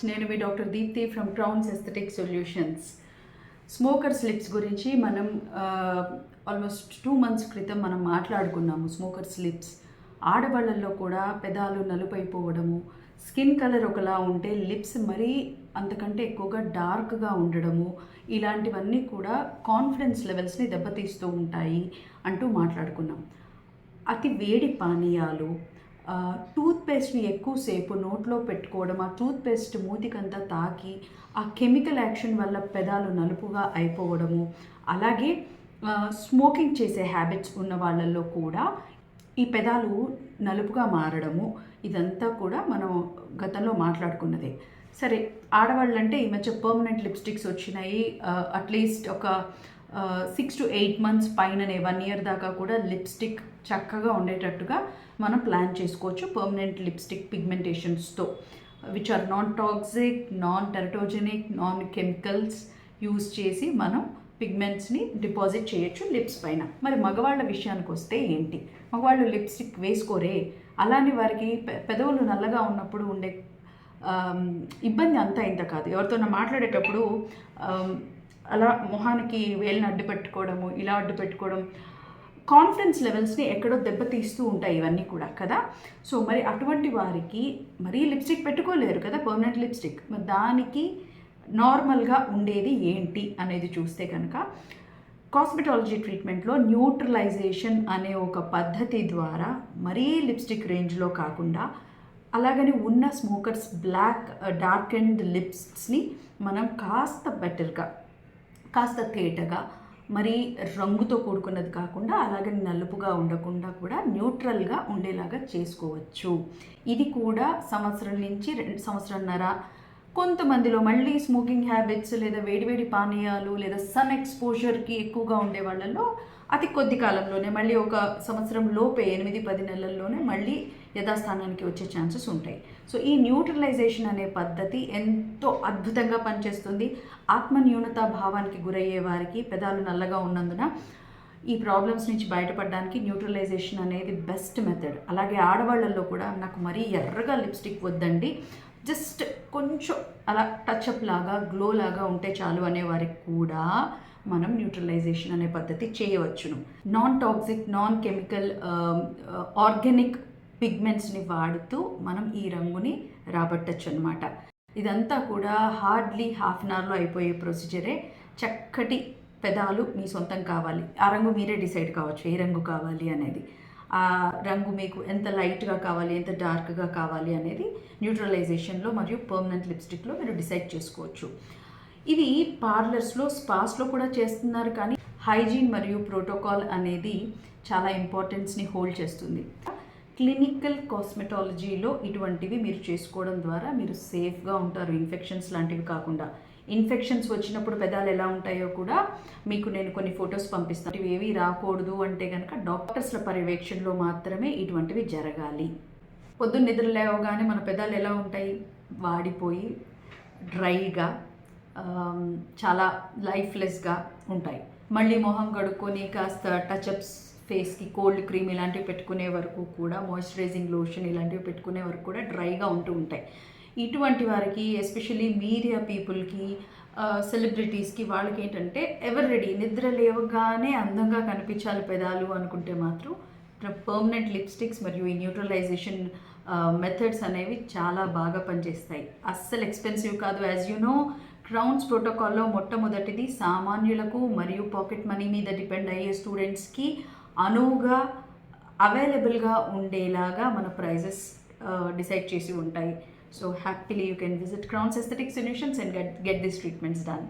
నేను మీ doctor Deepti from Crowns aesthetic solutions. Smokers lips గురించి మనం ఆల్మోస్ట్ 2 months క్రితం మనం మాట్లాడుకున్నాము. స్మోకర్స్ లిప్స్ ఆడవాళ్ళల్లో కూడా పెదాలు నలుపైపోవడము, స్కిన్ కలర్ ఒకలా ఉంటే లిప్స్ మరీ అంతకంటే ఎక్కువగా డార్క్గా ఉండడము, ఇలాంటివన్నీ కూడా కాన్ఫిడెన్స్ లెవెల్స్ని దెబ్బతీస్తూ ఉంటాయి అంటూ మాట్లాడుకున్నాం. అతి వేడి పానీయాలు, టూత్పేస్ట్ని ఎక్కువసేపు నోట్లో పెట్టుకోవడం, ఆ టూత్పేస్ట్ మూతికంతా తాకి ఆ కెమికల్ యాక్షన్ వల్ల పెదాలు నలుపుగా అయిపోవడము, అలాగే స్మోకింగ్ చేసే హ్యాబిట్స్ ఉన్న వాళ్ళల్లో కూడా ఈ పెదాలు నలుపుగా మారడము, ఇదంతా కూడా మనం గతంలో మాట్లాడుకున్నదే. సరే, ఆడవాళ్ళంటే ఈ మధ్య పర్మనెంట్ లిప్స్టిక్స్ వచ్చినాయి. అట్లీస్ట్ ఒక 6 to 8 months పైననే 1 year దాకా కూడా లిప్స్టిక్ చక్కగా ఉండేటట్టుగా మనం ప్లాన్ చేసుకోవచ్చు పర్మనెంట్ లిప్స్టిక్ పిగ్మెంటేషన్స్తో, which are non toxic, non teratogenic, non chemicals use చేసి మనం పిగ్మెంట్స్ని డిపాజిట్ చేయొచ్చు లిప్స్ పైన. మరి మగవాళ్ళ విషయానికి వస్తే ఏంటి? మగవాళ్ళు లిప్స్టిక్ వేసుకోరే, అలానే వారికి పెదవులు నల్లగా ఉన్నప్పుడు ఉండే ఇబ్బంది అంతా ఇంత కాదు. ఎవరితో మాట్లాడేటప్పుడు అలా మొహానికి వేలిని అడ్డు పెట్టుకోవడము, ఇలా అడ్డు పెట్టుకోవడం కాన్ఫిడెన్స్ లెవెల్స్ని ఎక్కడో దెబ్బతీస్తూ ఉంటాయి ఇవన్నీ కూడా కదా. సో మరి అటువంటి వారికి మరీ లిప్స్టిక్ పెట్టుకోలేరు కదా, పర్మనెంట్ లిప్స్టిక్. మరి దానికి నార్మల్గా ఉండేది ఏంటి అనేది చూస్తే కనుక, కాస్మెటాలజీ ట్రీట్మెంట్లో న్యూట్రలైజేషన్ అనే ఒక పద్ధతి ద్వారా మరీ లిప్స్టిక్ రేంజ్లో కాకుండా, అలాగని ఉన్న స్మోకర్స్ బ్లాక్ డార్క్ అండ్ లిప్స్ని మనం కాస్త బెటర్గా, కాస్త తేటగా, మరి రంగుతో కూడుకున్నది కాకుండా అలాగే నలుపుగా ఉండకుండా కూడా న్యూట్రల్గా ఉండేలాగా చేసుకోవచ్చు. ఇది కూడా సంవత్సరం నుంచి 2 సంవత్సరాలన్నర. కొంతమందిలో మళ్ళీ స్మోకింగ్ హ్యాబిట్స్ లేదా వేడివేడి పానీయాలు లేదా సన్ ఎక్స్పోజర్కి ఎక్కువగా ఉండే వాళ్ళల్లో అతి కొద్ది కాలంలోనే, మళ్ళీ ఒక సంవత్సరం లోపే 8-10 నెలల్లోనే మళ్ళీ యథాస్థానానికి వచ్చే ఛాన్సెస్ ఉంటాయి. సో ఈ న్యూట్రలైజేషన్ అనే పద్ధతి ఎంతో అద్భుతంగా పనిచేస్తుంది. ఆత్మన్యూనతా భావానికి గురయ్యే వారికి, పెదాలు నల్లగా ఉన్నందున ఈ ప్రాబ్లమ్స్ నుంచి బయటపడడానికి న్యూట్రలైజేషన్ అనేది బెస్ట్ మెథడ్. అలాగే ఆడవాళ్ళల్లో కూడా నాకు మరీ ఎర్రగా లిప్స్టిక్ వద్దండి, జస్ట్ కొంచెం అలా టచ్అప్ లాగా, గ్లో లాగా ఉంటే చాలు అనే వారికి కూడా మనం న్యూట్రలైజేషన్ అనే పద్ధతి చేయవచ్చును. Non toxic, non chemical, organic పిగ్మెంట్స్ని వాడుతూ మనం ఈ రంగుని రాబట్టచ్చు అనమాట. ఇదంతా కూడా హార్డ్లీ ½ an hourలో అయిపోయే ప్రొసీజరే. చక్కటి పెదాలు మీ సొంతం కావాలి. ఆ రంగు మీరే డిసైడ్ కావచ్చు ఏ రంగు కావాలి అనేది. ఆ రంగు మీకు ఎంత లైట్గా కావాలి, ఎంత డార్క్గా కావాలి అనేది న్యూట్రలైజేషన్లో మరియు పర్మనెంట్ లిప్స్టిక్లో మీరు డిసైడ్ చేసుకోవచ్చు. ఇది పార్లర్స్లో, స్పాస్లో కూడా చేస్తున్నారు, కానీ హైజీన్ మరియు ప్రోటోకాల్ అనేది చాలా ఇంపార్టెన్స్ని హోల్డ్ చేస్తుంది. క్లినికల్ కాస్మెటాలజీలో ఇటువంటివి మీరు చేసుకోవడం ద్వారా మీరు సేఫ్గా ఉంటారు, ఇన్ఫెక్షన్స్ లాంటివి కాకుండా. ఇన్ఫెక్షన్స్ వచ్చినప్పుడు పెదాలు ఎలా ఉంటాయో కూడా మీకు నేను కొన్ని ఫొటోస్ పంపిస్తాను. ఇవి ఏవి రాకూడదు అంటే కనుక డాక్టర్స్ల పర్యవేక్షణలో మాత్రమే ఇటువంటివి జరగాలి. పొద్దున్న నిద్ర లేవగానే మన పెదాలు ఎలా ఉంటాయి? వాడిపోయి డ్రైగా, చాలా లైఫ్లెస్గా ఉంటాయి. మళ్ళీ మొహం కడుక్కొని కాస్త టచ్అప్స్, ఫేస్కి కోల్డ్ క్రీమ్ ఇలాంటివి పెట్టుకునే వరకు కూడా, మాయిశ్చరైజింగ్ లోషన్ ఇలాంటివి పెట్టుకునే వరకు కూడా డ్రైగా ఉంటూ ఉంటాయి. ఇటువంటి వారికి, ఎస్పెషల్లీ మీడియా పీపుల్కి, సెలబ్రిటీస్కి, వాళ్ళకి ఏంటంటే ఎవర్ రెడీ, నిద్ర లేవగానే అందంగా కనిపించాలి పెదాలు అనుకుంటే మాత్రం పర్మనెంట్ లిప్స్టిక్స్ మరియు ఈ న్యూట్రలైజేషన్ మెథడ్స్ అనేవి చాలా బాగా పనిచేస్తాయి. అస్సలు ఎక్స్పెన్సివ్ కాదు. యాజ్ యు నో, క్రౌన్స్ ప్రోటోకాల్లో మొట్టమొదటిది సామాన్యులకు మరియు పాకెట్ మనీ మీద డిపెండ్ అయ్యే స్టూడెంట్స్కి అనువుగా, అవైలబుల్గా ఉండేలాగా మన ప్రైజెస్ డిసైడ్ చేసి ఉంటాయి. So happily you can visit Crown's Aesthetic Solutions and get these treatments done.